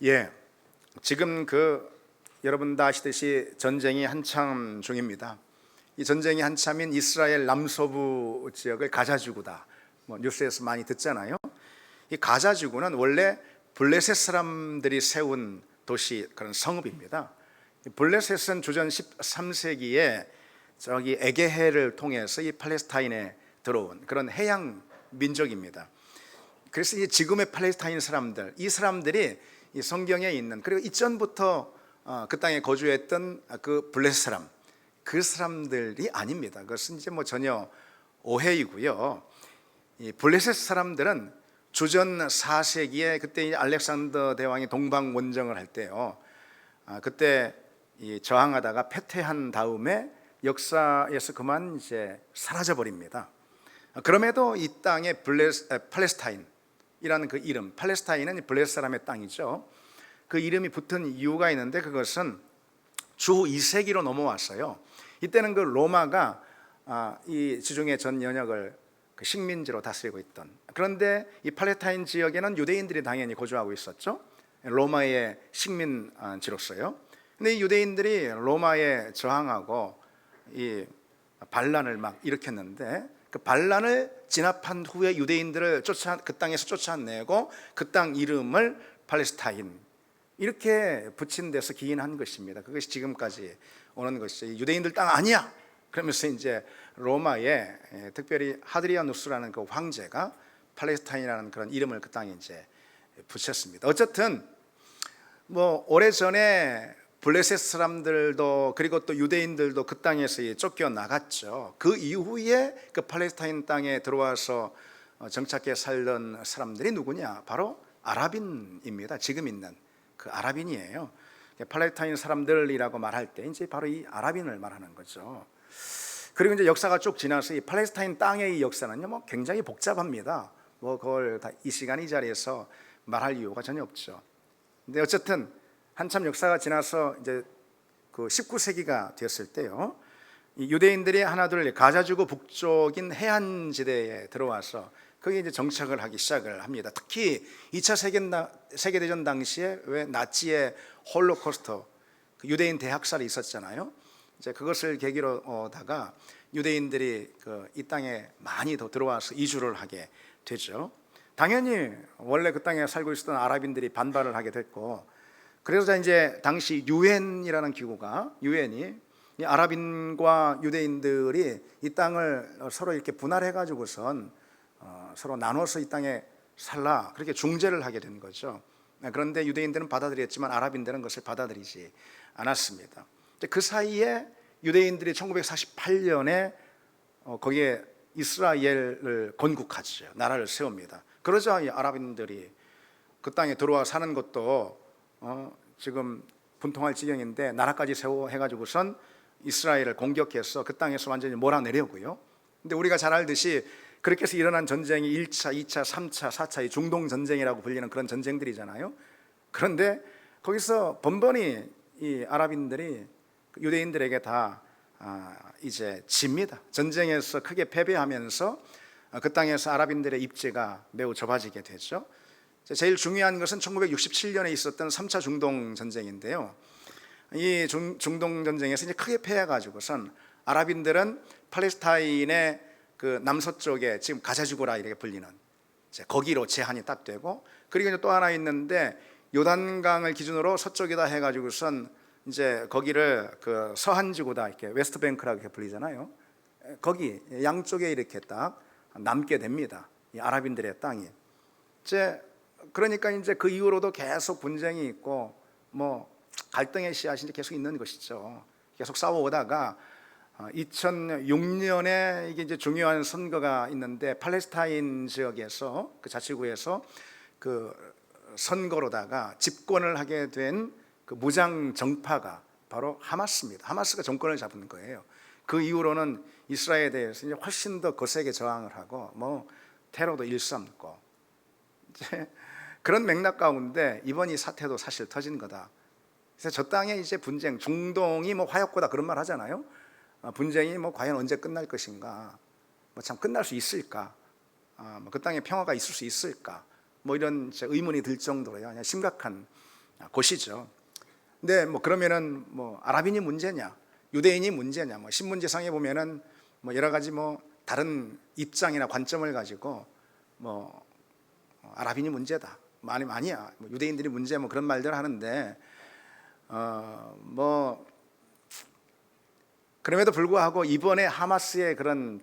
예, 지금 여러분 다 아시듯이 전쟁이 한참 중입니다. 이 전쟁이 한참인 이스라엘 남서부 지역을 가자지구다. 뉴스에서 많이 듣잖아요. 이 가자지구는 원래 블레셋 사람들이 세운 도시 그런 성읍입니다. 블레셋은 주전 13세기에 저기 에게해를 통해서 이 팔레스타인에 들어온 그런 해양 민족입니다. 그래서 이 지금의 팔레스타인 사람들, 이 사람들이 이 성경에 있는, 그리고 이전부터 그 땅에 거주했던 그 블레셋 사람, 그 사람들이 아닙니다. 그것은 이제 전혀 오해이고요. 이 블레셋 사람들은 주전 4세기에 그때 이 알렉산더 대왕이 동방 원정을 할 때요, 그때 이 저항하다가 패퇴한 다음에 역사에서 그만 이제 사라져 버립니다. 그럼에도 이 땅에 팔레스타인이라는 그 이름, 팔레스타인은 블레셋 사람의 땅이죠. 그 이름이 붙은 이유가 있는데, 그것은 주 2세기로 넘어왔어요. 이때는 그 로마가 이 지중해 전 연역을 그 식민지로 다스리고 있던, 그런데 이 팔레스타인 지역에는 유대인들이 당연히 거주하고 있었죠. 로마의 식민지로서요. 근데 이 유대인들이 로마에 저항하고 이 반란을 막 일으켰는데, 그 반란을 진압한 후에 유대인들을 그 땅에서 쫓아내고 그 땅 이름을 팔레스타인 이렇게 붙인 데서 기인한 것입니다. 그것이 지금까지 오는 것이죠. 유대인들 땅 아니야 그러면서 이제 로마에 특별히 하드리아누스라는 그 황제가 팔레스타인이라는 그런 이름을 그 땅에 이제 붙였습니다. 어쨌든 오래전에 블레셋 사람들도 그리고 또 유대인들도 그 땅에서 쫓겨나갔죠. 그 이후에 그 팔레스타인 땅에 들어와서 정착해 살던 사람들이 누구냐? 바로 아랍인입니다. 지금 있는 그 아랍인이에요. 팔레스타인 사람들이라고 말할 때 이제 바로 이 아랍인을 말하는 거죠. 그리고 이제 역사가 쭉 지나서 이 팔레스타인 땅의 이 역사는요, 굉장히 복잡합니다. 그걸 다 이 시간 이 자리에서 말할 이유가 전혀 없죠. 근데 어쨌든 한참 역사가 지나서 이제 그 19세기가 되었을 때요, 이 유대인들이 하나둘 가자지구 북쪽인 해안지대에 들어와서 거기에 이제 정착을 하기 시작을 합니다. 특히 2차 세계대전 당시에 왜 나치의 홀로코스트, 그 유대인 대학살이 있었잖아요. 이제 그것을 계기로다가 유대인들이 이 땅에 많이 더 들어와서 이주를 하게 되죠. 당연히 원래 그 땅에 살고 있었던 아랍인들이 반발을 하게 됐고, 그래서 이제 당시 유엔이라는 기구가, 유엔이 이 아랍인과 유대인들이 이 땅을 서로 이렇게 분할해 가지고선 서로 나눠서 이 땅에 살라, 그렇게 중재를 하게 된 거죠. 그런데 유대인들은 받아들였지만 아랍인들은 그것을 받아들이지 않았습니다. 그 사이에 유대인들이 1948년에 거기에 이스라엘을 건국하죠. 나라를 세웁니다. 그러자 이 아랍인들이 그 땅에 들어와 사는 것도 지금 분통할 지경인데, 나라까지 세워 해가지고선 이스라엘을 공격해서 그 땅에서 완전히 몰아내려고요. 근데 우리가 잘 알듯이 그렇게 해서 일어난 전쟁이 1차, 2차, 3차, 4차 이 중동 전쟁이라고 불리는 그런 전쟁들이잖아요. 그런데 거기서 번번이 이 아랍인들이 유대인들에게 다 이제 집니다. 전쟁에서 크게 패배하면서 그 땅에서 아랍인들의 입지가 매우 좁아지게 되죠. 제일 중요한 것은 1967년에 있었던 3차 중동 전쟁인데요. 이 중동 전쟁에서 이제 크게 패해가지고선 아랍인들은 팔레스타인의 그 남서쪽에 지금 가자지구라 이렇게 불리는 거기로 제한이 딱 되고, 그리고 이제 또 하나 있는데 요단강을 기준으로 서쪽이다 해가지고선 이제 거기를 그 서한지구다 이렇게 웨스트뱅크라고 이렇게 불리잖아요. 거기 양쪽에 이렇게 딱 남게 됩니다. 이 아랍인들의 땅이. 그러니까 이제 그 이후로도 계속 분쟁이 있고 갈등의 씨앗이 계속 있는 것이죠. 계속 싸워오다가 2006년에 이게 이제 중요한 선거가 있는데, 팔레스타인 지역에서 그 자치구에서 그 선거로다가 집권을 하게 된 그 무장 정파가 바로 하마스입니다. 하마스가 정권을 잡은 거예요. 그 이후로는 이스라엘에 대해서 이제 훨씬 더 거세게 저항을 하고 테러도 일삼고, 그런 맥락 가운데 이번 이 사태도 사실 터진 거다. 그래서 저 땅에 이제 분쟁, 중동이 화약고다 그런 말 하잖아요. 분쟁이 과연 언제 끝날 것인가, 참 끝날 수 있을까, 그 땅에 평화가 있을 수 있을까, 이런 의문이 들 정도로요, 심각한 곳이죠. 근데 뭐 그러면은 뭐 아랍인이 문제냐, 유대인이 문제냐, 뭐 신문지상에 보면은 뭐 여러 가지 뭐 다른 입장이나 관점을 가지고 뭐 아랍인이 문제다, 아니야, 뭐 유대인들이 문제, 뭐 그런 말들 하는데 뭐 그럼에도 불구하고 이번에 하마스의 그런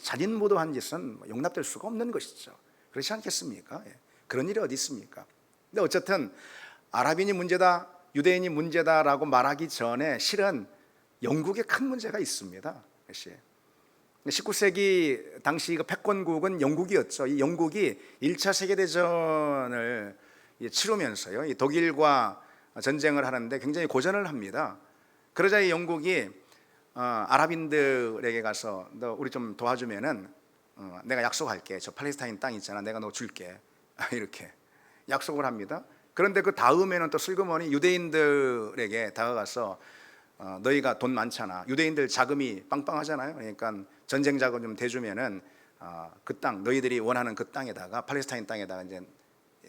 잔인무도한 짓은 용납될 수가 없는 것이죠. 그렇지 않겠습니까? 예. 그런 일이 어디 있습니까? 근데 어쨌든 아랍인이 문제다, 유대인이 문제다라고 말하기 전에 실은 영국에 큰 문제가 있습니다. 19세기 당시 그 패권국은 영국이었죠. 이 영국이 1차 세계대전을 치르면서요, 이 독일과 전쟁을 하는데 굉장히 고전을 합니다. 그러자 이 영국이 아랍인들에게 가서 너 우리 좀 도와주면은 내가 약속할게. 저 팔레스타인 땅 있잖아, 내가 너 줄게. 이렇게 약속을 합니다. 그런데 그 다음에는 또 슬그머니 유대인들에게 다가가서 너희가 돈 많잖아, 유대인들 자금이 빵빵하잖아요. 그러니까 전쟁 자금 좀 대주면은 그 땅, 너희들이 원하는 그 땅에다가, 팔레스타인 땅에다가 이제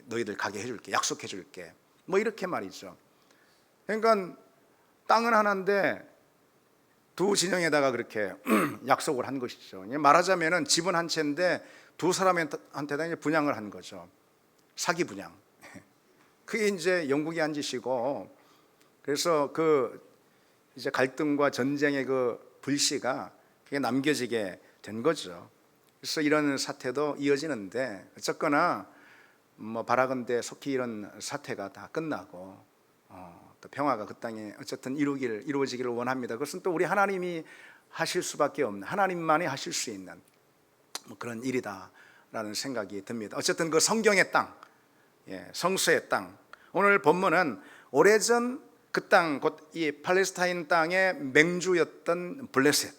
너희들 가게 해줄게, 약속해줄게, 뭐 이렇게 말이죠. 그러니까 땅은 하나인데 두 진영에다가 그렇게 약속을 한 것이죠. 말하자면은 집은 한 채인데 두 사람한테다 분양을 한 거죠. 사기 분양. 그게 이제 영국이 한 짓이고, 그래서 그 이제 갈등과 전쟁의 그 불씨가 그게 남겨지게 된 거죠. 그래서 이런 사태도 이어지는데, 어쨌거나 뭐 바라건대 속히 이런 사태가 다 끝나고 또 평화가 그 땅에 어쨌든 이루어지기를 원합니다. 그것은 또 우리 하나님이 하실 수밖에 없는, 하나님만이 하실 수 있는 뭐 그런 일이다라는 생각이 듭니다. 어쨌든 그 성경의 땅, 성수의 땅, 오늘 본문은 오래전 그 땅, 곧 이 팔레스타인 땅의 맹주였던 블레셋,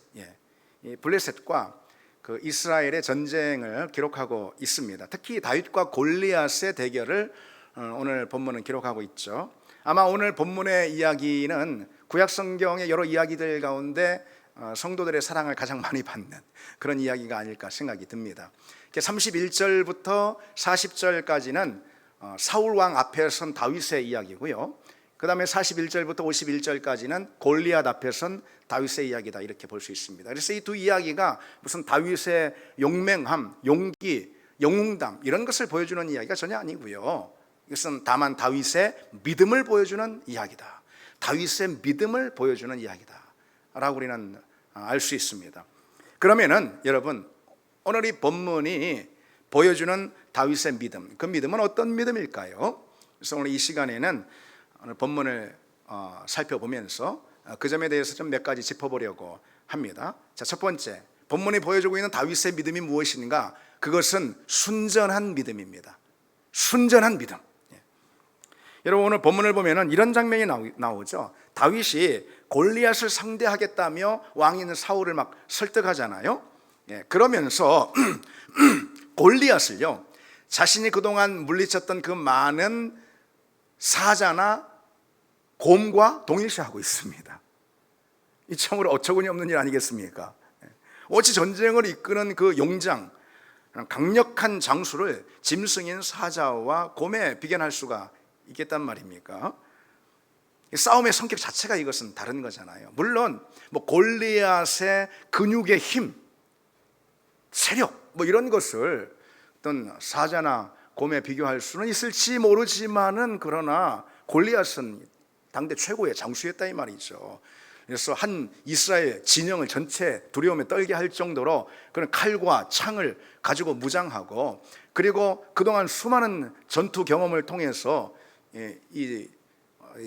이 블레셋과 그 이스라엘의 전쟁을 기록하고 있습니다. 특히 다윗과 골리앗의 대결을 오늘 본문은 기록하고 있죠. 아마 오늘 본문의 이야기는 구약 성경의 여러 이야기들 가운데 성도들의 사랑을 가장 많이 받는 그런 이야기가 아닐까 생각이 듭니다. 31절부터 40절까지는 사울 왕 앞에 선 다윗의 이야기고요, 그 다음에 41절부터 51절까지는 골리앗 앞에 선 다윗의 이야기다, 이렇게 볼 수 있습니다. 그래서 이 두 이야기가 무슨 다윗의 용맹함, 용기, 영웅담 이런 것을 보여주는 이야기가 전혀 아니고요, 이것은 다만 다윗의 믿음을 보여주는 이야기다, 다윗의 믿음을 보여주는 이야기다 라고 우리는 알 수 있습니다. 그러면은 여러분, 오늘 이 본문이 보여주는 다윗의 믿음, 그 믿음은 어떤 믿음일까요? 그래서 오늘 이 시간에는 오늘 본문을 살펴보면서 그 점에 대해서 좀 몇 가지 짚어보려고 합니다. 자, 첫 번째, 본문이 보여주고 있는 다윗의 믿음이 무엇인가? 그것은 순전한 믿음입니다. 순전한 믿음. 여러분, 오늘 본문을 보면은 이런 장면이 나오죠. 다윗이 골리앗을 상대하겠다며 왕이 있는 사울을 막 설득하잖아요. 그러면서 골리앗을요, 자신이 그동안 물리쳤던 그 많은 사자나 곰과 동일시하고 있습니다. 이 참으로 어처구니 없는 일 아니겠습니까? 어찌 전쟁을 이끄는 그 용장, 강력한 장수를 짐승인 사자와 곰에 비견할 수가 있겠단 말입니까? 싸움의 성격 자체가 이것은 다른 거잖아요. 물론 뭐 골리앗의 근육의 힘, 체력 뭐 이런 것을 어떤 사자나 곰에 비교할 수는 있을지 모르지만은, 그러나 골리앗은 당대 최고의 장수였다 이 말이죠. 그래서 한 이스라엘 진영을 전체 두려움에 떨게 할 정도로 그런 칼과 창을 가지고 무장하고, 그리고 그동안 수많은 전투 경험을 통해서 이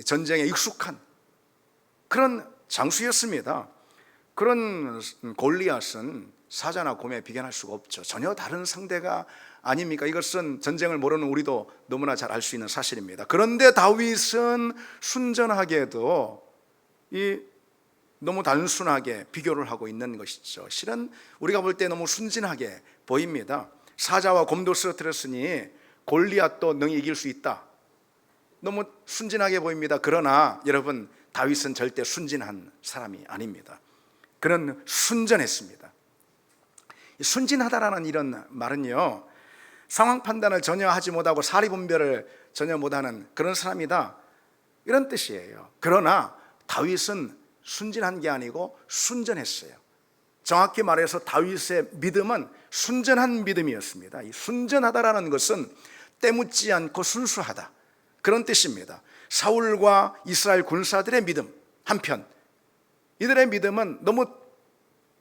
전쟁에 익숙한 그런 장수였습니다. 그런 골리앗은 사자나 곰에 비견할 수가 없죠. 전혀 다른 상대가 아닙니까? 이것은 전쟁을 모르는 우리도 너무나 잘 알 수 있는 사실입니다. 그런데 다윗은 순전하게도 너무 단순하게 비교를 하고 있는 것이죠. 실은 우리가 볼 때 너무 순진하게 보입니다. 사자와 곰도 쓰러뜨렸으니 골리앗도 능히 이길 수 있다, 너무 순진하게 보입니다. 그러나 여러분, 다윗은 절대 순진한 사람이 아닙니다. 그는 순전했습니다. 순진하다라는 이런 말은요, 상황 판단을 전혀 하지 못하고 사리 분별을 전혀 못하는 그런 사람이다, 이런 뜻이에요. 그러나 다윗은 순진한 게 아니고 순전했어요. 정확히 말해서 다윗의 믿음은 순전한 믿음이었습니다. 이 순전하다라는 것은 때묻지 않고 순수하다, 그런 뜻입니다. 사울과 이스라엘 군사들의 믿음 한편, 이들의 믿음은 너무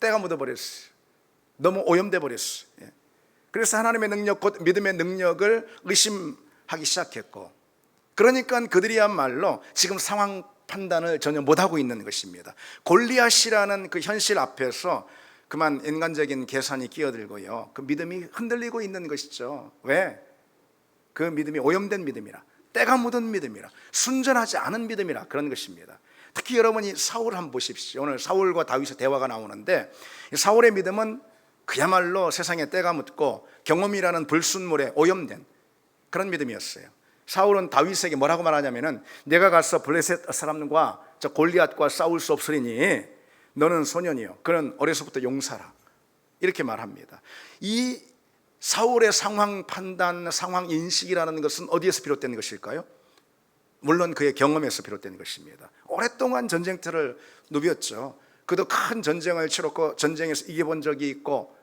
때가 묻어버렸어요. 너무 오염돼 버렸어요. 그래서 하나님의 능력, 곧 믿음의 능력을 의심하기 시작했고, 그러니까 그들이야말로 지금 상황 판단을 전혀 못하고 있는 것입니다. 골리앗이라는 그 현실 앞에서 그만 인간적인 계산이 끼어들고요, 그 믿음이 흔들리고 있는 것이죠. 왜? 그 믿음이 오염된 믿음이라, 때가 묻은 믿음이라, 순전하지 않은 믿음이라, 그런 것입니다. 특히 여러분이 사울 한번 보십시오. 오늘 사울과 다윗의 대화가 나오는데, 사울의 믿음은 그야말로 세상에 때가 묻고 경험이라는 불순물에 오염된 그런 믿음이었어요. 사울은 다윗에게 뭐라고 말하냐면은, 내가 가서 블레셋 사람과 저 골리앗과 싸울 수 없으리니 너는 소년이요, 그는 어려서부터 용사라, 이렇게 말합니다. 이 사울의 상황 판단, 상황 인식이라는 것은 어디에서 비롯된 것일까요? 물론 그의 경험에서 비롯된 것입니다. 오랫동안 전쟁터를 누볐죠. 그도 큰 전쟁을 치렀고 전쟁에서 이겨본 적이 있고,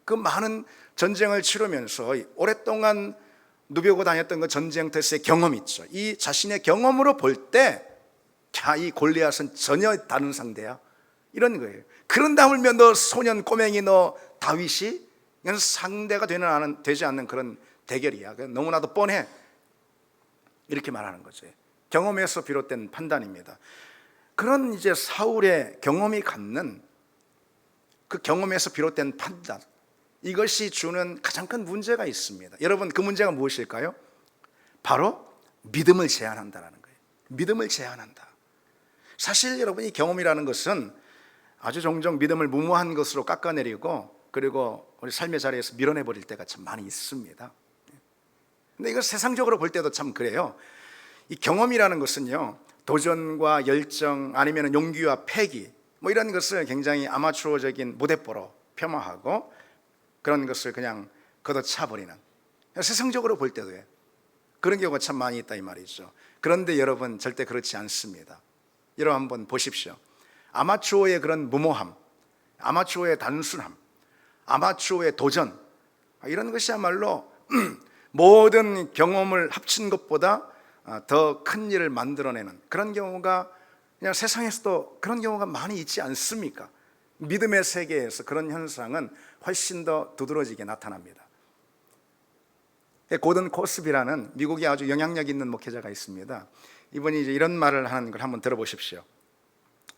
그 많은 전쟁을 치르면서 오랫동안 누비고 다녔던 그 전쟁터에서의 경험이 있죠. 이 자신의 경험으로 볼 때, 이 골리앗은 전혀 다른 상대야, 이런 거예요. 그런다 하면 너 소년 꼬맹이, 너 다윗이 이건 상대가 되지 않는 그런 대결이야, 너무나도 뻔해, 이렇게 말하는 거죠. 경험에서 비롯된 판단입니다. 그런 이제 사울의 경험이 갖는 그 경험에서 비롯된 판단, 이것이 주는 가장 큰 문제가 있습니다. 여러분, 그 문제가 무엇일까요? 바로 믿음을 제한한다는 거예요. 믿음을 제한한다. 사실 여러분, 이 경험이라는 것은 아주 종종 믿음을 무모한 것으로 깎아내리고, 그리고 우리 삶의 자리에서 밀어내버릴 때가 참 많이 있습니다. 근데 이거 세상적으로 볼 때도 참 그래요. 이 경험이라는 것은요, 도전과 열정, 아니면 용기와 패기, 뭐 이런 것을 굉장히 아마추어적인 무대뽀로 폄하하고 그런 것을 그냥 걷어차버리는, 세상적으로 볼 때도요, 그런 경우가 참 많이 있다, 이 말이죠. 그런데 여러분, 절대 그렇지 않습니다. 여러분 한번 보십시오. 아마추어의 그런 무모함, 아마추어의 단순함, 아마추어의 도전, 이런 것이야말로 모든 경험을 합친 것보다 더 큰 일을 만들어내는 그런 경우가 그냥 세상에서도 그런 경우가 많이 있지 않습니까? 믿음의 세계에서 그런 현상은 훨씬 더 두드러지게 나타납니다. 고든 코스비라는 미국에 아주 영향력 있는 목회자가 있습니다. 이분이 이제 이런 말을 하는 걸 한번 들어보십시오.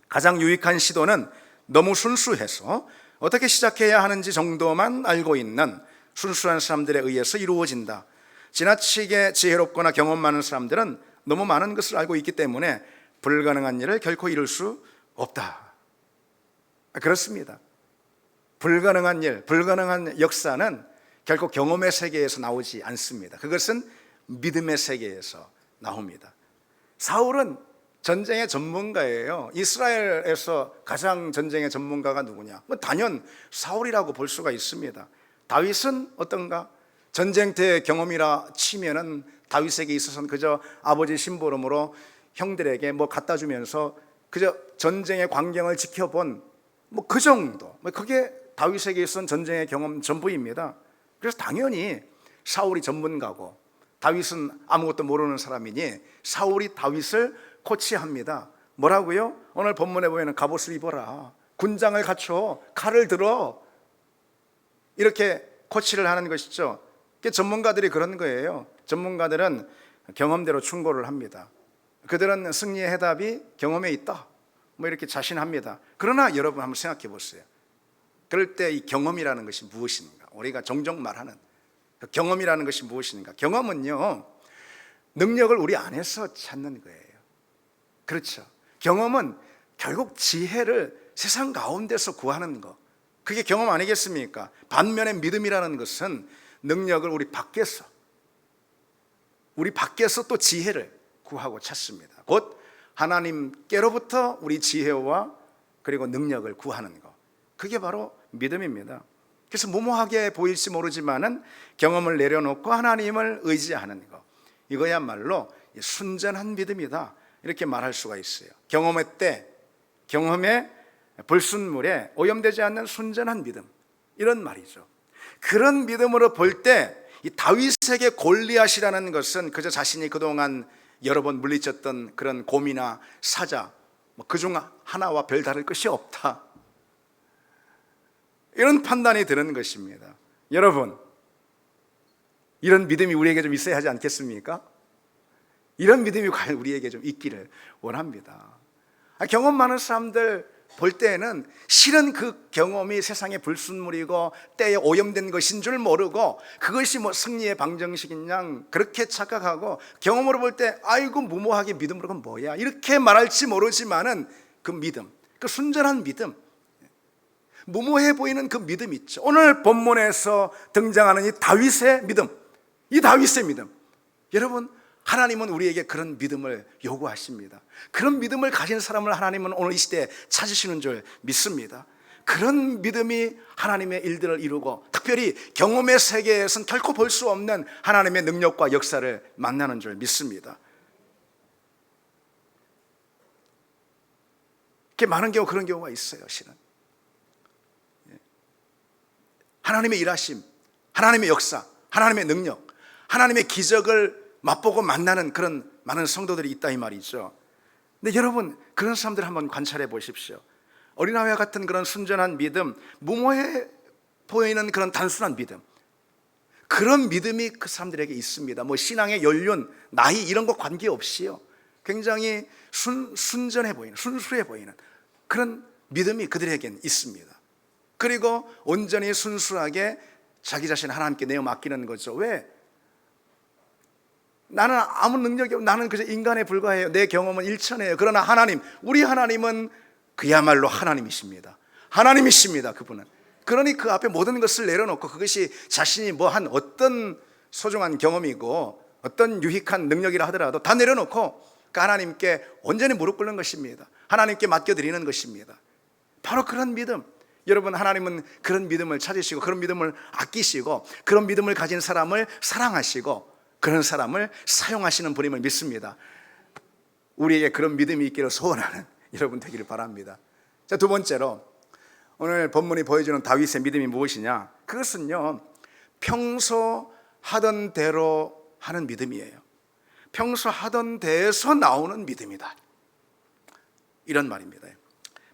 가장 유익한 시도는 너무 순수해서 어떻게 시작해야 하는지 정도만 알고 있는 순수한 사람들에 의해서 이루어진다. 지나치게 지혜롭거나 경험 많은 사람들은 너무 많은 것을 알고 있기 때문에 불가능한 일을 결코 이룰 수 없다. 그렇습니다. 불가능한 일, 불가능한 역사는 결코 경험의 세계에서 나오지 않습니다. 그것은 믿음의 세계에서 나옵니다. 사울은 전쟁의 전문가예요. 이스라엘에서 가장 전쟁의 전문가가 누구냐? 단연 사울이라고 볼 수가 있습니다. 다윗은 어떤가? 전쟁터의 경험이라 치면은 다윗에게 있어서는 그저 아버지 심부름으로 형들에게 뭐 갖다 주면서 그저 전쟁의 광경을 지켜본 뭐 그 정도, 그게 다윗에게 있어서는 전쟁의 경험 전부입니다. 그래서 당연히 사울이 전문가고 다윗은 아무것도 모르는 사람이니 코치합니다. 다윗을 코치합니다. 뭐라고요? 오늘 본문에 보면 갑옷을 입어라, 군장을 갖춰, 칼을 들어, 이렇게 코치를 하는 것이죠. 전문가들이 그런 거예요. 전문가들은 경험대로 충고를 합니다. 그들은 승리의 해답이 경험에 있다, 뭐 이렇게 자신합니다. 그러나 여러분 한번 생각해 보세요. 그럴 때 이 경험이라는 것이 무엇인가? 우리가 종종 말하는 경험이라는 것이 무엇인가? 경험은요, 능력을 우리 안에서 찾는 거예요. 그렇죠. 경험은 결국 지혜를 세상 가운데서 구하는 거, 그게 경험 아니겠습니까? 반면에 믿음이라는 것은 능력을 우리 밖에서 또 지혜를 구하고 찾습니다. 곧 하나님께로부터 우리 지혜와 그리고 능력을 구하는 것, 그게 바로 믿음입니다. 그래서 무모하게 보일지 모르지만은 경험을 내려놓고 하나님을 의지하는 것, 이거야말로 순전한 믿음이다, 이렇게 말할 수가 있어요. 경험의 때, 경험의 불순물에 오염되지 않는 순전한 믿음, 이런 말이죠. 그런 믿음으로 볼 때 이 다윗에게 골리앗이라는 것은 그저 자신이 그동안 여러 번 물리쳤던 그런 곰이나 사자, 그중 하나와 별다를 것이 없다, 이런 판단이 드는 것입니다. 여러분, 이런 믿음이 우리에게 좀 있어야 하지 않겠습니까? 이런 믿음이 과연 우리에게 좀 있기를 원합니다. 경험 많은 사람들 볼 때에는 실은 그 경험이 세상의 불순물이고 때에 오염된 것인 줄 모르고 그것이 승리의 방정식인 양 그렇게 착각하고, 경험으로 볼 때 아이고 무모하게 믿음으로 그건 뭐야, 이렇게 말할지 모르지만은 그 믿음, 그 순전한 믿음, 무모해 보이는 그 믿음 있죠. 오늘 본문에서 등장하는 이 다윗의 믿음, 이 다윗의 믿음, 여러분, 하나님은 우리에게 그런 믿음을 요구하십니다. 그런 믿음을 가진 사람을 하나님은 오늘 이 시대에 찾으시는 줄 믿습니다. 그런 믿음이 하나님의 일들을 이루고 특별히 경험의 세계에서는 결코 볼 수 없는 하나님의 능력과 역사를 만나는 줄 믿습니다. 이렇게 많은 경우 그런 경우가 있어요. 실은 하나님의 일하심, 하나님의 역사, 하나님의 능력, 하나님의 기적을 맛보고 만나는 그런 많은 성도들이 있다 이 말이죠. 근데 여러분, 그런 사람들 한번 관찰해 보십시오. 어린아이와 같은 그런 순전한 믿음, 무모해 보이는 그런 단순한 믿음, 그런 믿음이 그 사람들에게 있습니다. 신앙의 연륜, 나이 이런 거 관계없이요, 굉장히 순전해 보이는, 순수해 보이는 그런 믿음이 그들에겐 있습니다. 그리고 온전히 순수하게 자기 자신을 하나님께 내어 맡기는 거죠. 왜? 나는 아무 능력이 없고 나는 그저 인간에 불과해요. 내 경험은 일천해요. 그러나 하나님, 우리 하나님은 그야말로 하나님이십니다. 하나님이십니다. 그분은. 그러니 그 앞에 모든 것을 내려놓고, 그것이 자신이 한 어떤 소중한 경험이고 어떤 유익한 능력이라 하더라도 다 내려놓고 그 하나님께 온전히 무릎 꿇는 것입니다. 하나님께 맡겨드리는 것입니다. 바로 그런 믿음, 여러분, 하나님은 그런 믿음을 찾으시고 그런 믿음을 아끼시고 그런 믿음을 가진 사람을 사랑하시고 그런 사람을 사용하시는 분임을 믿습니다. 우리에게 그런 믿음이 있기를 소원하는 여러분 되기를 바랍니다. 자, 두 번째로 오늘 본문이 보여주는 다윗의 믿음이 무엇이냐? 그것은요, 평소 하던 대로 하는 믿음이에요. 평소 하던 데에서 나오는 믿음이다, 이런 말입니다.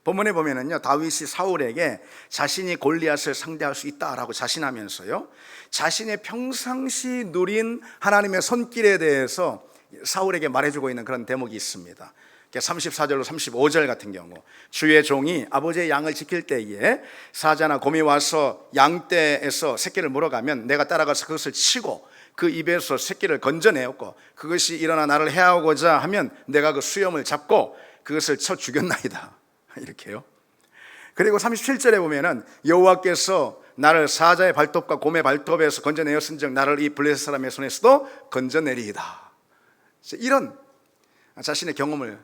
본문에 보면은요, 다윗이 사울에게 자신이 골리앗을 상대할 수 있다라고 자신하면서요, 자신의 평상시 누린 하나님의 손길에 대해서 사울에게 말해주고 있는 그런 대목이 있습니다. 34절로 35절 같은 경우, 주의 종이 아버지의 양을 지킬 때에 사자나 곰이 와서 양떼에서 새끼를 물어가면 내가 따라가서 그것을 치고 그 입에서 새끼를 건져내었고, 그것이 일어나 나를 해하고자 하면 내가 그 수염을 잡고 그것을 쳐 죽였나이다, 이렇게요. 그리고 37절에 보면은 여호와께서 나를 사자의 발톱과 곰의 발톱에서 건져내었은즉 나를 이 블레셋 사람의 손에서도 건져내리이다. 이런 자신의 경험을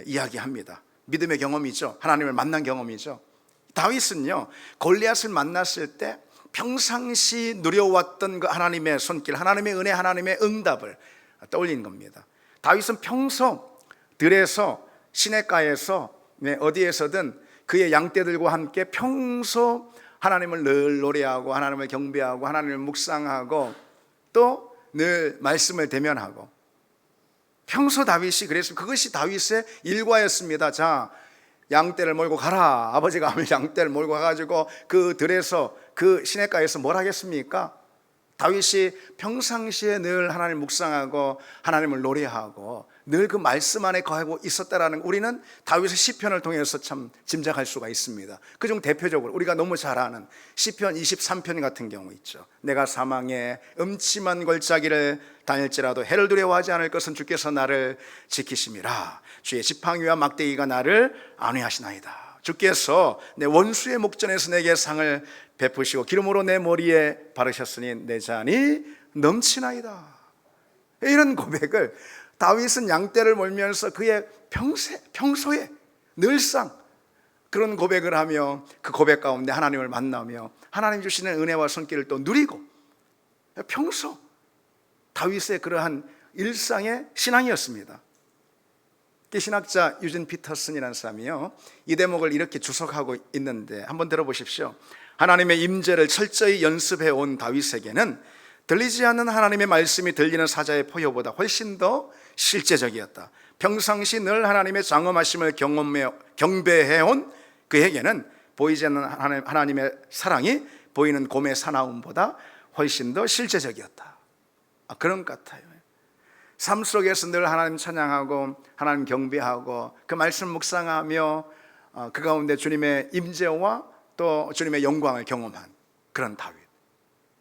이야기합니다. 믿음의 경험이죠. 하나님을 만난 경험이죠. 다윗은요, 골리앗을 만났을 때 평상시 누려왔던 그 하나님의 손길, 하나님의 은혜, 하나님의 응답을 떠올리는 겁니다. 다윗은 평소 들에서 시냇가에서 어디에서든 그의 양떼들과 함께 평소 하나님을 늘 노래하고 하나님을 경배하고 하나님을 묵상하고 또 늘 말씀을 대면하고, 평소 다윗이 그랬습니다. 그것이 다윗의 일과였습니다. 자, 양떼를 몰고 가라. 아버지가 하면 양떼를 몰고 가가지고 그 들에서 그 시냇가에서 뭘 하겠습니까? 다윗이 평상시에 늘 하나님을 묵상하고 하나님을 노래하고 늘 그 말씀 안에 거하고 있었다라는, 우리는 다윗의 시편을 통해서 참 짐작할 수가 있습니다. 그중 대표적으로 우리가 너무 잘 아는 시편 23편 같은 경우 있죠. 내가 사망의 음침한 골짜기를 다닐지라도 해를 두려워하지 않을 것은 주께서 나를 지키심이라. 주의 지팡이와 막대기가 나를 안위하시나이다. 주께서 내 원수의 목전에서 내게 상을 베푸시고 기름으로 내 머리에 바르셨으니 내 잔이 넘치나이다. 이런 고백을 다윗은 양떼를 몰면서 그의 평소에 늘상 그런 고백을 하며 그 고백 가운데 하나님을 만나며 하나님 주시는 은혜와 손길을 또 누리고, 평소 다윗의 그러한 일상의 신앙이었습니다. 신학자 유진 피터슨이라는 사람이요, 이 대목을 이렇게 주석하고 있는데 한번 들어보십시오. 하나님의 임재를 철저히 연습해 온 다윗에게는 들리지 않는 하나님의 말씀이 들리는 사자의 포효보다 훨씬 더 실제적이었다. 평상시 늘 하나님의 장엄하심을 경배해온 그에게는 보이지 않는 하나님의 사랑이 보이는 곰의 사나움보다 훨씬 더 실제적이었다. 그런 것 같아요. 삶 속에서 늘 하나님 찬양하고 하나님 경배하고 그 말씀 묵상하며 그 가운데 주님의 임재와 또 주님의 영광을 경험한 그런 다윗,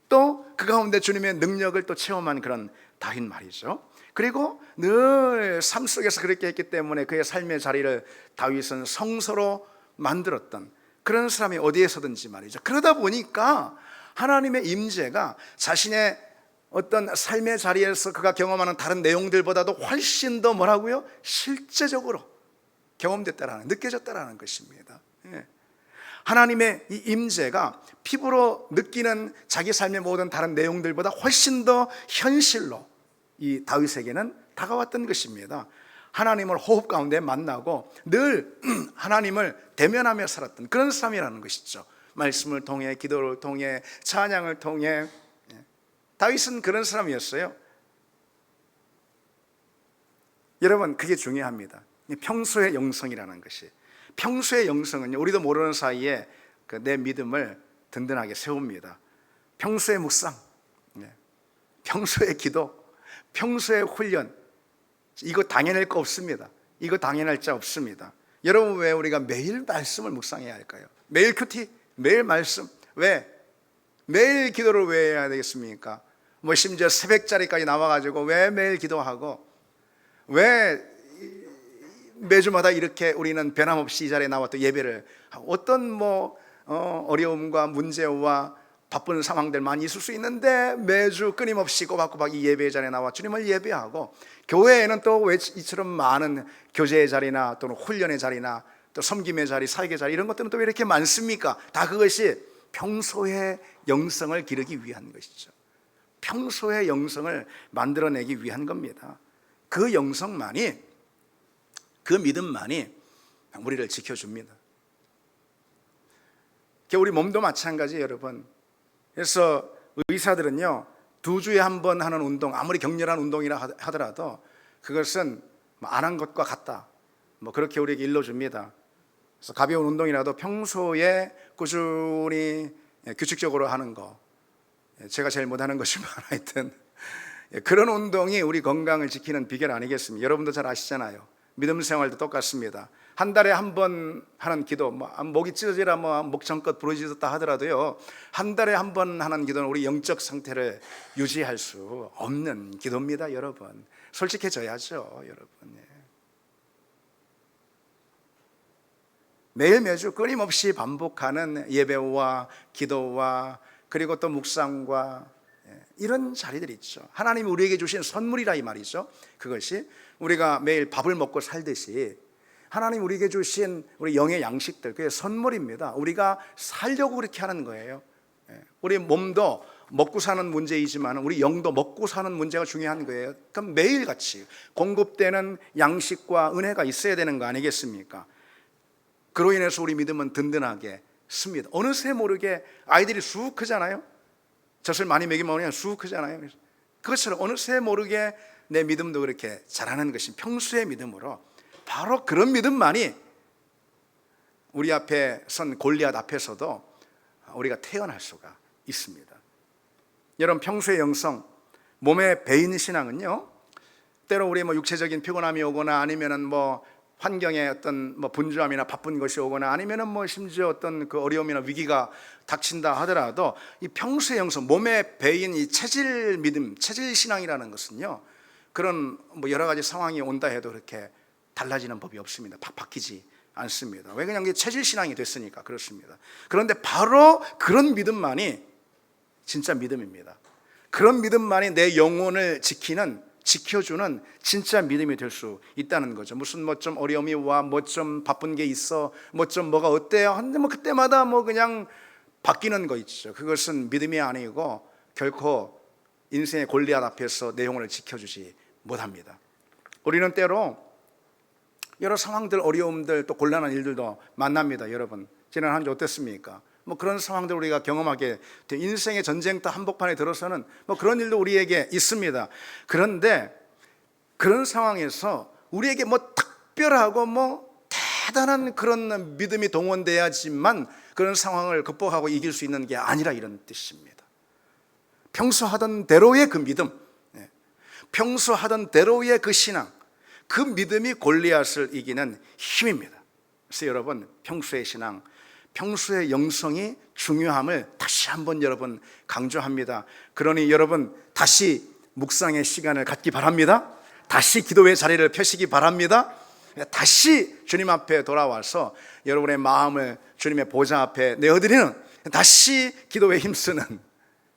또 그 가운데 주님의 능력을 또 체험한 그런 다윗 말이죠. 그리고 늘 삶 속에서 그렇게 했기 때문에 그의 삶의 자리를 다윗은 성소로 만들었던 그런 사람이 어디에서든지 말이죠. 그러다 보니까 하나님의 임재가 자신의 어떤 삶의 자리에서 그가 경험하는 다른 내용들보다도 훨씬 더 뭐라고요? 실제적으로 경험됐다라는, 느껴졌다라는 것입니다. 하나님의 이 임재가 피부로 느끼는 자기 삶의 모든 다른 내용들보다 훨씬 더 현실로 이 다윗에게는 다가왔던 것입니다. 하나님을 호흡 가운데 만나고 늘 하나님을 대면하며 살았던 그런 사람이라는 것이죠. 말씀을 통해, 기도를 통해, 찬양을 통해. 다윗은 그런 사람이었어요. 여러분, 그게 중요합니다. 평소의 영성이라는 것이, 평소의 영성은요, 우리도 모르는 사이에 내 믿음을 든든하게 세웁니다. 평소의 묵상, 평소의 기도, 평소의 훈련, 이거 당연할 거 없습니다. 이거 당연할 자 없습니다. 여러분, 왜 우리가 매일 말씀을 묵상해야 할까요? 매일 큐티, 매일 말씀. 왜? 매일 기도를 왜 해야 되겠습니까? 뭐 심지어 새벽자리까지 나와가지고 왜 매일 기도하고, 왜 매주마다 이렇게 우리는 변함없이 이 자리에 나와 또 예배를 하고, 어떤 어려움과 문제와 바쁜 상황들 많이 있을 수 있는데 매주 끊임없이 꼬박꼬박 이 예배의 자리에 나와 주님을 예배하고, 교회에는 또 왜 이처럼 많은 교제의 자리나 또는 훈련의 자리나 또 섬김의 자리, 사역의 자리, 이런 것들은 또 왜 이렇게 많습니까? 다 그것이 평소의 영성을 기르기 위한 것이죠. 평소의 영성을 만들어내기 위한 겁니다. 그 영성만이, 그 믿음만이 우리를 지켜줍니다. 우리 몸도 마찬가지예요, 여러분. 그래서 의사들은요, 2주에 한 번 하는 운동, 아무리 격렬한 운동이라 하더라도 그것은 안 한 것과 같다, 그렇게 우리에게 일러줍니다. 그래서 가벼운 운동이라도 평소에 꾸준히 규칙적으로 하는 거, 제가 제일 못하는 것이지만 하여튼 그런 운동이 우리 건강을 지키는 비결 아니겠습니까? 여러분도 잘 아시잖아요. 믿음 생활도 똑같습니다. 한 달에 한 번 하는 기도, 목이 찢어지라 목청껏 부르짖었다 하더라도요, 한 달에 한 번 하는 기도는 우리 영적 상태를 유지할 수 없는 기도입니다. 여러분, 솔직해져야죠. 여러분, 매일 매주 끊임없이 반복하는 예배와 기도와 그리고 또 묵상과 이런 자리들이 있죠. 하나님이 우리에게 주신 선물이라 이 말이죠. 그것이 우리가 매일 밥을 먹고 살듯이 하나님 우리에게 주신 우리 영의 양식들, 그게 선물입니다. 우리가 살려고 그렇게 하는 거예요. 우리 몸도 먹고 사는 문제이지만 우리 영도 먹고 사는 문제가 중요한 거예요. 그럼 매일같이 공급되는 양식과 은혜가 있어야 되는 거 아니겠습니까? 그로 인해서 우리 믿음은 든든하게 습니다. 어느새 모르게 아이들이 쑥 크잖아요. 젖을 많이 먹이면 쑥 크잖아요. 그것처럼 어느새 모르게 내 믿음도 그렇게 자라는 것이 평소의 믿음으로, 바로 그런 믿음만이 우리 앞에 선 골리앗 앞에서도 우리가 태어날 수가 있습니다. 여러분, 평소의 영성, 몸의 배인 신앙은요, 때로 우리 육체적인 피곤함이 오거나 아니면은 환경에 어떤 분주함이나 바쁜 것이 오거나 아니면은 심지어 어떤 그 어려움이나 위기가 닥친다 하더라도 이 평소의 영성, 몸의 배인 이 체질 믿음, 체질 신앙이라는 것은요, 그런 여러 가지 상황이 온다 해도 그렇게 달라지는 법이 없습니다. 팍 바뀌지 않습니다. 왜? 그냥 체질 신앙이 됐으니까 그렇습니다. 그런데 바로 그런 믿음만이 진짜 믿음입니다. 그런 믿음만이 내 영혼을 지켜주는 진짜 믿음이 될 수 있다는 거죠. 무슨 좀 어려움이 와, 좀 바쁜 게 있어, 뭐가 어때요? 근데 그때마다 그냥 바뀌는 거 있죠. 그것은 믿음이 아니고 결코 인생의 골리앗 앞에서 내 영혼을 지켜주지 못합니다. 우리는 때로 여러 상황들, 어려움들, 또 곤란한 일들도 만납니다. 여러분, 지난 한 주 어땠습니까? 그런 상황들 우리가 경험하게 돼. 인생의 전쟁터 한복판에 들어서는 그런 일도 우리에게 있습니다. 그런데 그런 상황에서 우리에게 특별하고 대단한 그런 믿음이 동원돼야지만 그런 상황을 극복하고 이길 수 있는 게 아니라 이런 뜻입니다. 평소 하던 대로의 그 믿음, 평소 하던 대로의 그 신앙, 그 믿음이 골리앗을 이기는 힘입니다. 그래서 여러분, 평소의 신앙, 평소의 영성이 중요함을 다시 한번 여러분 강조합니다. 그러니 여러분, 다시 묵상의 시간을 갖기 바랍니다. 다시 기도의 자리를 펴시기 바랍니다. 다시 주님 앞에 돌아와서 여러분의 마음을 주님의 보좌 앞에 내어드리는, 다시 기도에 힘쓰는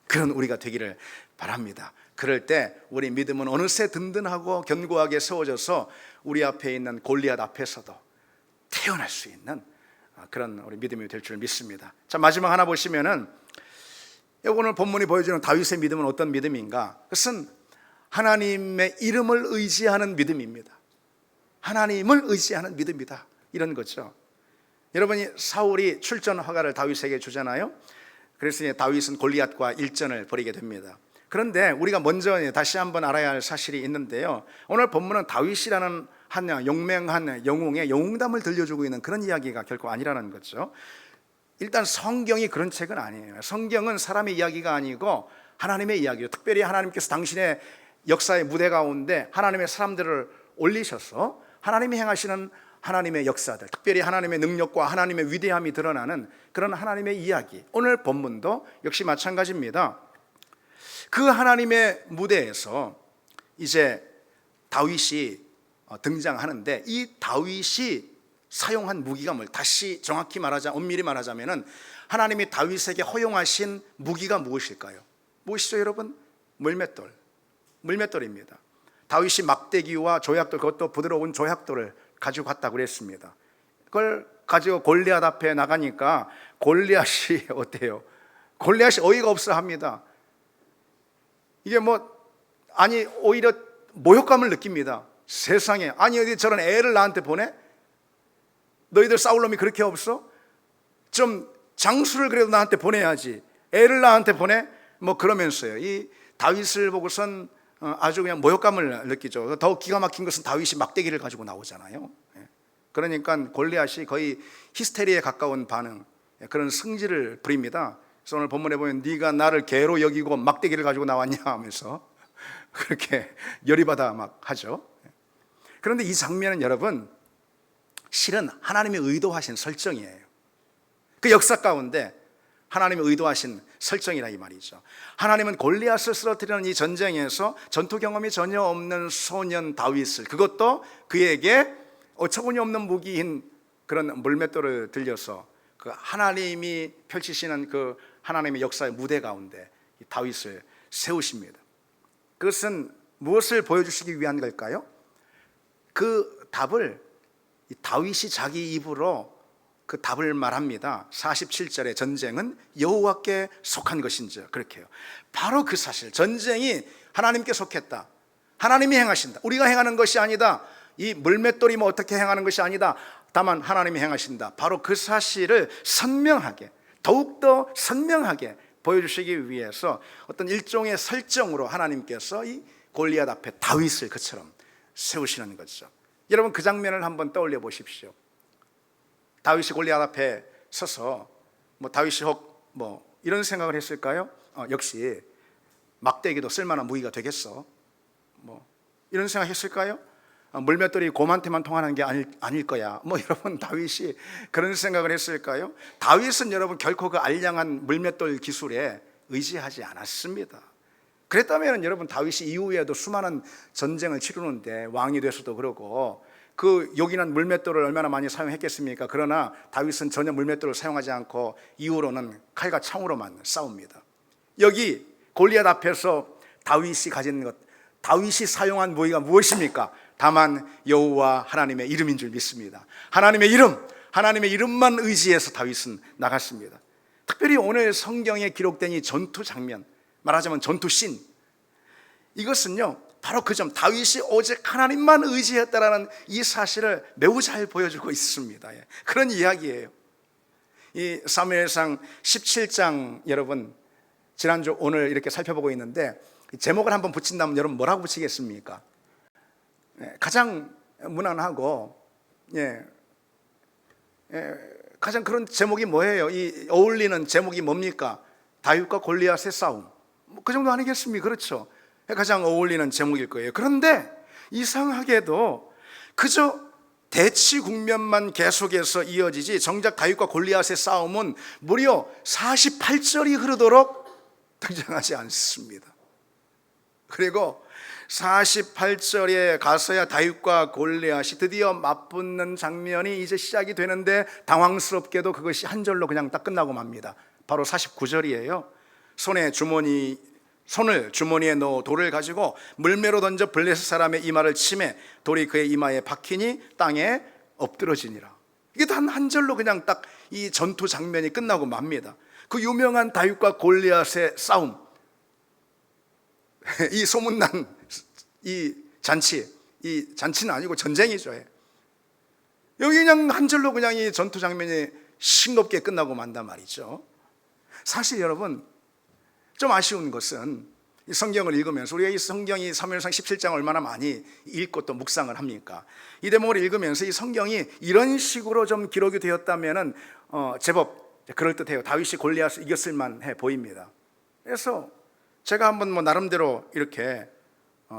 그런 우리가 되기를 바랍니다. 그럴 때 우리 믿음은 어느새 든든하고 견고하게 세워져서 우리 앞에 있는 골리앗 앞에서도 태어날 수 있는 그런 우리 믿음이 될 줄 믿습니다. 자, 마지막 하나 보시면은, 오늘 본문이 보여주는 다윗의 믿음은 어떤 믿음인가? 그것은 하나님의 이름을 의지하는 믿음입니다. 하나님을 의지하는 믿음이다, 이런 거죠. 여러분이 사울이 출전 허가를 다윗에게 주잖아요. 그래서 다윗은 골리앗과 일전을 벌이게 됩니다. 그런데 우리가 먼저 다시 한번 알아야 할 사실이 있는데요, 오늘 본문은 다윗이라는 한 용맹한 영웅의 영웅담을 들려주고 있는 그런 이야기가 결코 아니라는 거죠. 일단 성경이 그런 책은 아니에요. 성경은 사람의 이야기가 아니고 하나님의 이야기예요. 특별히 하나님께서 당신의 역사의 무대 가운데 하나님의 사람들을 올리셔서 하나님이 행하시는 하나님의 역사들, 특별히 하나님의 능력과 하나님의 위대함이 드러나는 그런 하나님의 이야기. 오늘 본문도 역시 마찬가지입니다. 그 하나님의 무대에서 이제 다윗이 등장하는데, 이 다윗이 사용한 무기가 다시 정확히 엄밀히 말하자면은 하나님이 다윗에게 허용하신 무기가 무엇일까요? 무엇이죠, 여러분? 물맷돌입니다. 다윗이 막대기와 조약돌, 그것도 부드러운 조약돌을 가지고 갔다고 그랬습니다. 그걸 가지고 골리앗 앞에 나가니까 골리앗이 어때요? 골리앗이 어이가 없어 합니다. 이게 오히려 모욕감을 느낍니다. 세상에, 아니 어디 저런 애를 나한테 보내? 너희들 싸울 놈이 그렇게 없어? 좀 장수를 그래도 나한테 보내야지, 애를 나한테 보내? 그러면서요, 이 다윗을 보고선 아주 그냥 모욕감을 느끼죠. 더욱 기가 막힌 것은 다윗이 막대기를 가지고 나오잖아요. 그러니까 골리앗이 거의 히스테리에 가까운 반응, 그런 승질을 부립니다. 그래서 오늘 본문에 보면 네가 나를 개로 여기고 막대기를 가지고 나왔냐 하면서 그렇게 열이 받아 막 하죠. 그런데 이 장면은 여러분, 실은 하나님이 의도하신 설정이에요. 그 역사 가운데 하나님이 의도하신 설정이라 이 말이죠. 하나님은 골리앗을 쓰러뜨리는 이 전쟁에서 전투 경험이 전혀 없는 소년 다윗을, 그것도 그에게 어처구니 없는 무기인 그런 물맷돌을 들려서 그 하나님이 펼치시는 그 하나님의 역사의 무대 가운데 이 다윗을 세우십니다. 그것은 무엇을 보여주시기 위한 걸까요? 그 답을 이 다윗이 자기 입으로 그 답을 말합니다. 47절에 전쟁은 여호와께 속한 것인지, 그렇게 해요. 바로 그 사실, 전쟁이 하나님께 속했다, 하나님이 행하신다, 우리가 행하는 것이 아니다, 이 물맷돌이 어떻게 행하는 것이 아니다, 다만 하나님이 행하신다, 바로 그 사실을 선명하게, 더욱더 선명하게 보여주시기 위해서 어떤 일종의 설정으로 하나님께서 이 골리앗 앞에 다윗을 그처럼 세우시는 거죠. 여러분, 그 장면을 한번 떠올려 보십시오. 다윗이 골리앗 앞에 서서 다윗이 혹 이런 생각을 했을까요? 역시 막대기도 쓸만한 무기가 되겠어, 이런 생각 했을까요? 물맷돌이 곰한테만 통하는 게 아닐 거야, 여러분, 다윗이 그런 생각을 했을까요? 다윗은 여러분 결코 그 알량한 물맷돌 기술에 의지하지 않았습니다. 그랬다면 여러분, 다윗이 이후에도 수많은 전쟁을 치르는데 왕이 돼서도 그러고 그 요긴한 물맷돌을 얼마나 많이 사용했겠습니까? 그러나 다윗은 전혀 물맷돌을 사용하지 않고 이후로는 칼과 창으로만 싸웁니다. 여기 골리앗 앞에서 다윗이 가진 것, 다윗이 사용한 무기가 무엇입니까? 다만 여호와 하나님의 이름인 줄 믿습니다. 하나님의 이름만 의지해서 다윗은 나갔습니다. 특별히 오늘 성경에 기록된 이 전투 장면, 말하자면 전투 씬, 이것은요 바로 그 점, 다윗이 오직 하나님만 의지했다라는 이 사실을 매우 잘 보여주고 있습니다. 그런 이야기예요. 이 사무엘상 17장 여러분 지난주 오늘 이렇게 살펴보고 있는데 제목을 한번 붙인다면 여러분 뭐라고 붙이겠습니까? 가장 무난하고 가장 그런 제목이 뭐예요? 이 어울리는 제목이 뭡니까? 다윗과 골리앗의 싸움. 그 정도 아니겠습니까? 그렇죠. 가장 어울리는 제목일 거예요. 그런데 이상하게도 그저 대치 국면만 계속해서 이어지지 정작 다윗과 골리앗의 싸움은 무려 48절이 흐르도록 등장하지 않습니다. 그리고 48절에 가서야 다윗과 골리앗이 드디어 맞붙는 장면이 이제 시작이 되는데 당황스럽게도 그것이 한 절로 그냥 딱 끝나고 맙니다. 바로 49절이에요. 손을 주머니에 넣어 돌을 가지고 물매로 던져 블레셋 사람의 이마를 치매 돌이 그의 이마에 박히니 땅에 엎드러지니라. 이게 단 한 절로 그냥 딱 이 전투 장면이 끝나고 맙니다. 그 유명한 다윗과 골리앗의 싸움, 이 소문난 이 잔치는 아니고 전쟁이죠. 여기 그냥 한 절로 그냥 이 전투 장면이 싱겁게 끝나고 만단 말이죠. 사실 여러분 좀 아쉬운 것은 이 성경을 읽으면서 우리가 이 성경이 사무엘상 17장 얼마나 많이 읽고 또 묵상을 합니까? 이 대목을 읽으면서 이 성경이 이런 식으로 좀 기록이 되었다면은 제법 그럴듯해요. 다윗이 골리앗을 이겼을 만해 보입니다. 그래서 제가 한번 나름대로 이렇게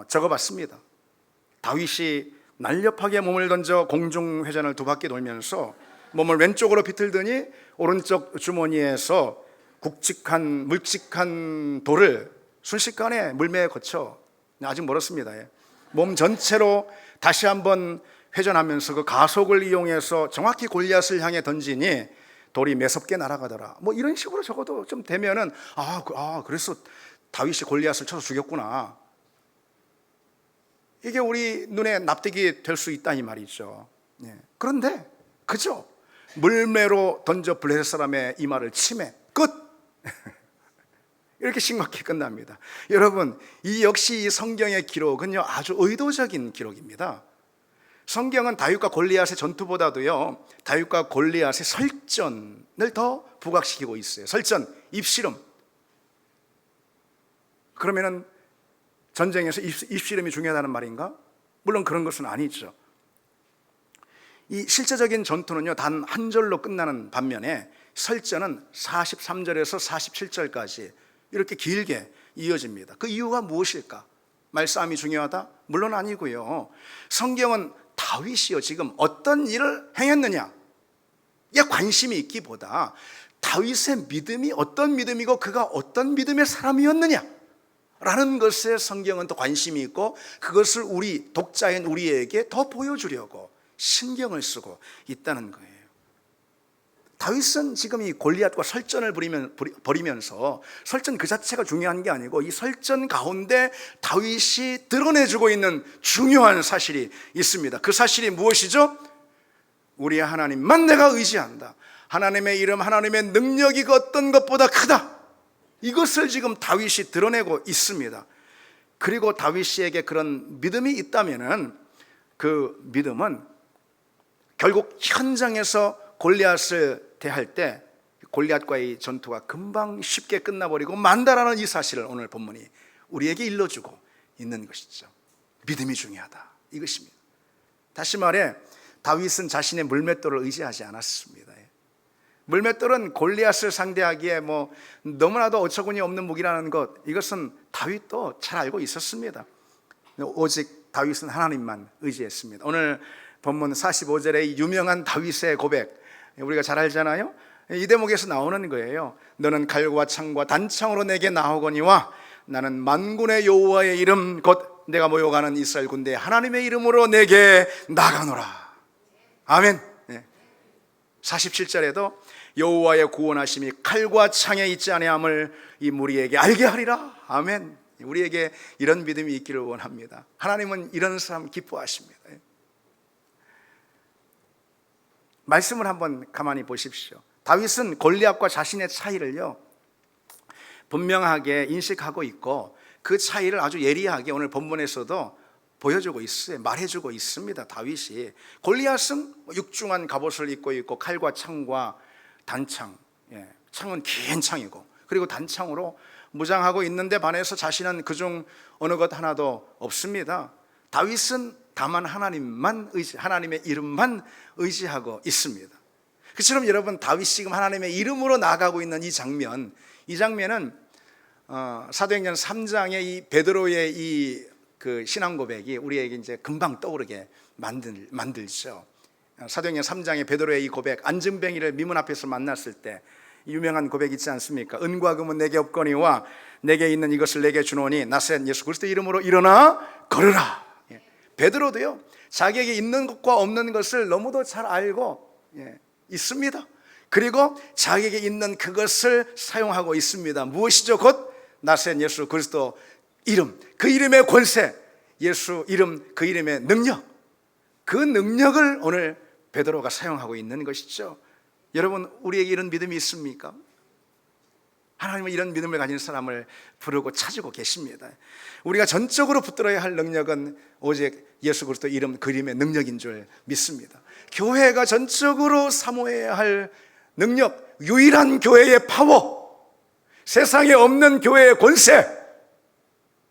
적어봤습니다. 다윗이 날렵하게 몸을 던져 공중회전을 2바퀴 돌면서 몸을 왼쪽으로 비틀더니 오른쪽 주머니에서 묵직한 돌을 순식간에 물매에 거쳐, 아직 멀었습니다. 몸 전체로 다시 한번 회전하면서 그 가속을 이용해서 정확히 골리앗을 향해 던지니 돌이 매섭게 날아가더라. 뭐 이런 식으로 적어도 좀 되면은 그래서 다윗이 골리앗을 쳐서 죽였구나, 이게 우리 눈에 납득이 될 수 있다 이 말이죠. 그런데 그죠? 물매로 던져 블레셋 사람의 이마를 치매 끝. 이렇게 싱겁게 끝납니다. 여러분, 이 역시 이 성경의 기록은요 아주 의도적인 기록입니다. 성경은 다윗과 골리앗의 전투보다도요 다윗과 골리앗의 설전을 더 부각시키고 있어요. 설전, 입씨름. 그러면은 전쟁에서 입씨름이 중요하다는 말인가? 물론 그런 것은 아니죠. 이 실제적인 전투는요 단 한 절로 끝나는 반면에 설전은 43절에서 47절까지 이렇게 길게 이어집니다. 그 이유가 무엇일까? 말싸움이 중요하다? 물론 아니고요. 성경은 다윗이요 지금 어떤 일을 행했느냐에 관심이 있기보다 다윗의 믿음이 어떤 믿음이고 그가 어떤 믿음의 사람이었느냐 라는 것에 성경은 더 관심이 있고, 그것을 우리 독자인 우리에게 더 보여주려고 신경을 쓰고 있다는 거예요. 다윗은 지금 이 골리앗과 설전을 벌이면서 설전 그 자체가 중요한 게 아니고 이 설전 가운데 다윗이 드러내주고 있는 중요한 사실이 있습니다. 그 사실이 무엇이죠? 우리 하나님만 내가 의지한다. 하나님의 이름, 하나님의 능력이 그 어떤 것보다 크다. 이것을 지금 다윗이 드러내고 있습니다. 그리고 다윗에게 그런 믿음이 있다면은 그 믿음은 결국 현장에서 골리앗을 대할 때 골리앗과의 전투가 금방 쉽게 끝나버리고 만다라는 이 사실을 오늘 본문이 우리에게 일러주고 있는 것이죠. 믿음이 중요하다, 이것입니다. 다시 말해 다윗은 자신의 물맷돌을 의지하지 않았습니다. 물맷돌은 골리앗을 상대하기에 너무나도 어처구니 없는 무기라는 것, 이것은 다윗도 잘 알고 있었습니다. 오직 다윗은 하나님만 의지했습니다. 오늘 본문 45절의 유명한 다윗의 고백, 우리가 잘 알잖아요. 이 대목에서 나오는 거예요. 너는 칼과 창과 단창으로 내게 나오거니와 나는 만군의 여호와의 이름 곧 내가 모여가는 이스라엘 군대 하나님의 이름으로 내게 나가노라. 아멘. 47절에도 여호와의 구원하심이 칼과 창에 있지 아니함을 이 무리에게 알게 하리라. 아멘. 우리에게 이런 믿음이 있기를 원합니다. 하나님은 이런 사람 기뻐하십니다. 말씀을 한번 가만히 보십시오. 다윗은 골리앗과 자신의 차이를요 분명하게 인식하고 있고, 그 차이를 아주 예리하게 오늘 본문에서도 보여주고 있어요. 말해주고 있습니다. 다윗이 골리앗은 육중한 갑옷을 입고 있고 칼과 창과 단창, 창은 긴 창이고 그리고 단창으로 무장하고 있는데 반해서 자신은 그중 어느 것 하나도 없습니다. 다윗은 다만 하나님의 이름만 의지하고 있습니다. 그처럼 여러분, 다윗이 지금 하나님의 이름으로 나아가고 있는 이 장면은 사도행전 3장의 이 베드로의 이 그 신앙 고백이 우리에게 이제 금방 떠오르게 만들죠. 사도행전 3장의 베드로의 이 고백, 안증뱅이를 미문 앞에서 만났을 때 유명한 고백 있지 않습니까? 은과 금은 내게 없거니와 내게 있는 이것을 내게 주노니 나사렛 예수 그리스도 이름으로 일어나 걸으라. 베드로도요, 자기에게 있는 것과 없는 것을 너무도 잘 알고 있습니다. 그리고 자기에게 있는 그것을 사용하고 있습니다. 무엇이죠? 곧 나사렛 예수 그리스도 이름, 그 이름의 권세, 예수 이름, 그 이름의 능력, 그 능력을 오늘 베드로가 사용하고 있는 것이죠. 여러분, 우리에게 이런 믿음이 있습니까? 하나님은 이런 믿음을 가진 사람을 부르고 찾고 계십니다. 우리가 전적으로 붙들어야 할 능력은 오직 예수 그리스도 이름, 그 이름의 능력인 줄 믿습니다. 교회가 전적으로 사모해야 할 능력, 유일한 교회의 파워, 세상에 없는 교회의 권세,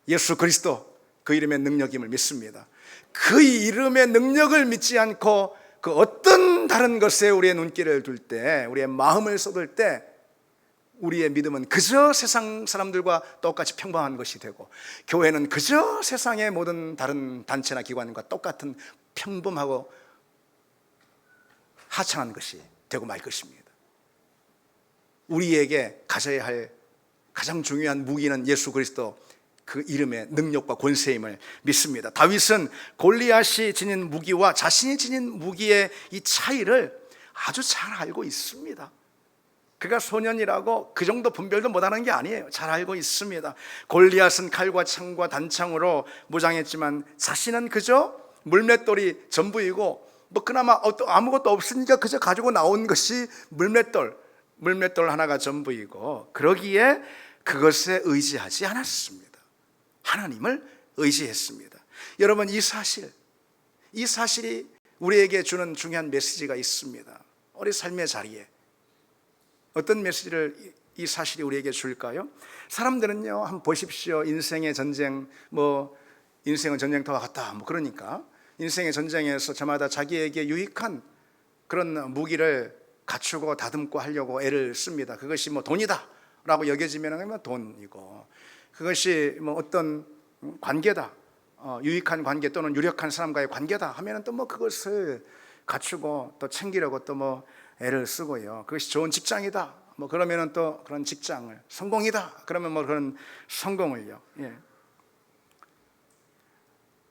예수 그리스도 그 이름의 능력임을 믿습니다. 그 이름의 능력을 믿지 않고 그 어떤 다른 것에 우리의 눈길을 둘 때, 우리의 마음을 쏟을 때 우리의 믿음은 그저 세상 사람들과 똑같이 평범한 것이 되고, 교회는 그저 세상의 모든 다른 단체나 기관과 똑같은 평범하고 하찮은 것이 되고 말 것입니다. 우리에게 가져야 할 가장 중요한 무기는 예수 그리스도 그 이름의 능력과 권세임을 믿습니다. 다윗은 골리앗이 지닌 무기와 자신이 지닌 무기의 이 차이를 아주 잘 알고 있습니다. 그가 소년이라고 그 정도 분별도 못하는 게 아니에요. 잘 알고 있습니다. 골리앗은 칼과 창과 단창으로 무장했지만 자신은 그저 물맷돌이 전부이고, 그나마 아무것도 없으니까 그저 가지고 나온 것이 물맷돌 하나가 전부이고, 그러기에 그것에 의지하지 않았습니다. 하나님을 의지했습니다. 여러분, 이 사실이 우리에게 주는 중요한 메시지가 있습니다. 우리 삶의 자리에 어떤 메시지를 이 사실이 우리에게 줄까요? 사람들은요, 한번 보십시오. 인생의 전쟁, 인생은 전쟁터와 같다, 그러니까 인생의 전쟁에서 저마다 자기에게 유익한 그런 무기를 갖추고 다듬고 하려고 애를 씁니다. 그것이 돈이다 라고 여겨지면 돈이고, 그것이 어떤 관계다, 유익한 관계 또는 유력한 사람과의 관계다 하면 또 그것을 갖추고 또 챙기려고 또 애를 쓰고요. 그것이 좋은 직장이다, 그러면은 또 그런 직장을, 성공이다 그러면 그런 성공을요.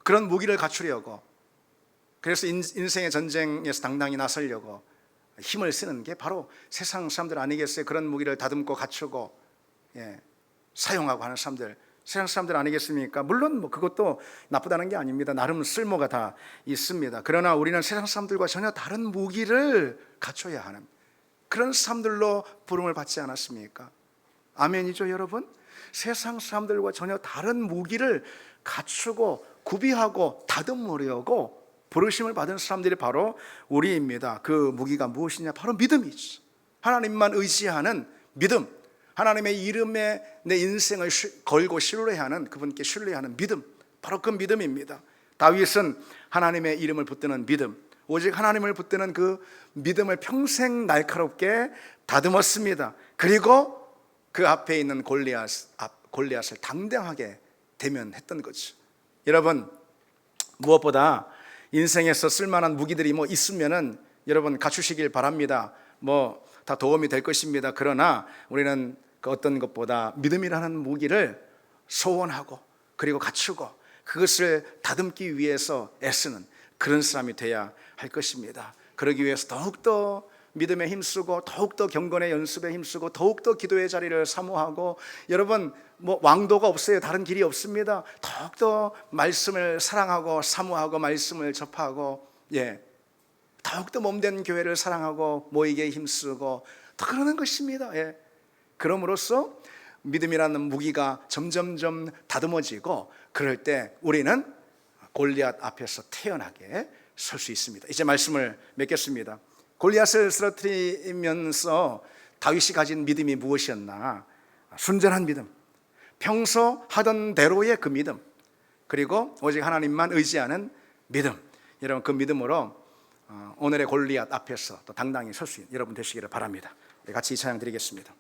그런 무기를 갖추려고, 그래서 인생의 전쟁에서 당당히 나서려고 힘을 쓰는 게 바로 세상 사람들 아니겠어요? 그런 무기를 다듬고 갖추고 사용하고 하는 사람들, 세상 사람들 아니겠습니까? 물론 그것도 나쁘다는 게 아닙니다. 나름 쓸모가 다 있습니다. 그러나 우리는 세상 사람들과 전혀 다른 무기를 갖춰야 하는 그런 사람들로 부름을 받지 않았습니까? 아멘이죠, 여러분? 세상 사람들과 전혀 다른 무기를 갖추고 구비하고 다듬으려고 부르심을 받은 사람들이 바로 우리입니다. 그 무기가 무엇이냐? 바로 믿음이죠. 하나님만 의지하는 믿음, 하나님의 이름에 내 인생을 걸고 신뢰하는, 그분께 신뢰하는 믿음, 바로 그 믿음입니다. 다윗은 하나님의 이름을 붙드는 믿음, 오직 하나님을 붙드는 그 믿음을 평생 날카롭게 다듬었습니다. 그리고 그 앞에 있는 골리앗을 당당하게 대면했던 거죠. 여러분, 무엇보다 인생에서 쓸만한 무기들이 있으면은 여러분 갖추시길 바랍니다. 다 도움이 될 것입니다. 그러나 우리는 그 어떤 것보다 믿음이라는 무기를 소원하고 그리고 갖추고 그것을 다듬기 위해서 애쓰는 그런 사람이 돼야 할 것입니다. 그러기 위해서 더욱더 믿음에 힘쓰고, 더욱더 경건의 연습에 힘쓰고, 더욱더 기도의 자리를 사모하고, 여러분 왕도가 없어요. 다른 길이 없습니다. 더욱더 말씀을 사랑하고 사모하고 말씀을 접하고, 더욱더 몸된 교회를 사랑하고 모이게 힘쓰고 더 그러는 것입니다. 그럼으로써 믿음이라는 무기가 점점점 다듬어지고, 그럴 때 우리는 골리앗 앞에서 태연하게 설 수 있습니다. 이제 말씀을 맺겠습니다. 골리앗을 쓰러뜨리면서 다윗이 가진 믿음이 무엇이었나? 순전한 믿음, 평소 하던 대로의 그 믿음, 그리고 오직 하나님만 의지하는 믿음. 여러분, 그 믿음으로 오늘의 골리앗 앞에서 또 당당히 설 수 있는 여러분 되시기를 바랍니다. 우리 같이 이 찬양 드리겠습니다.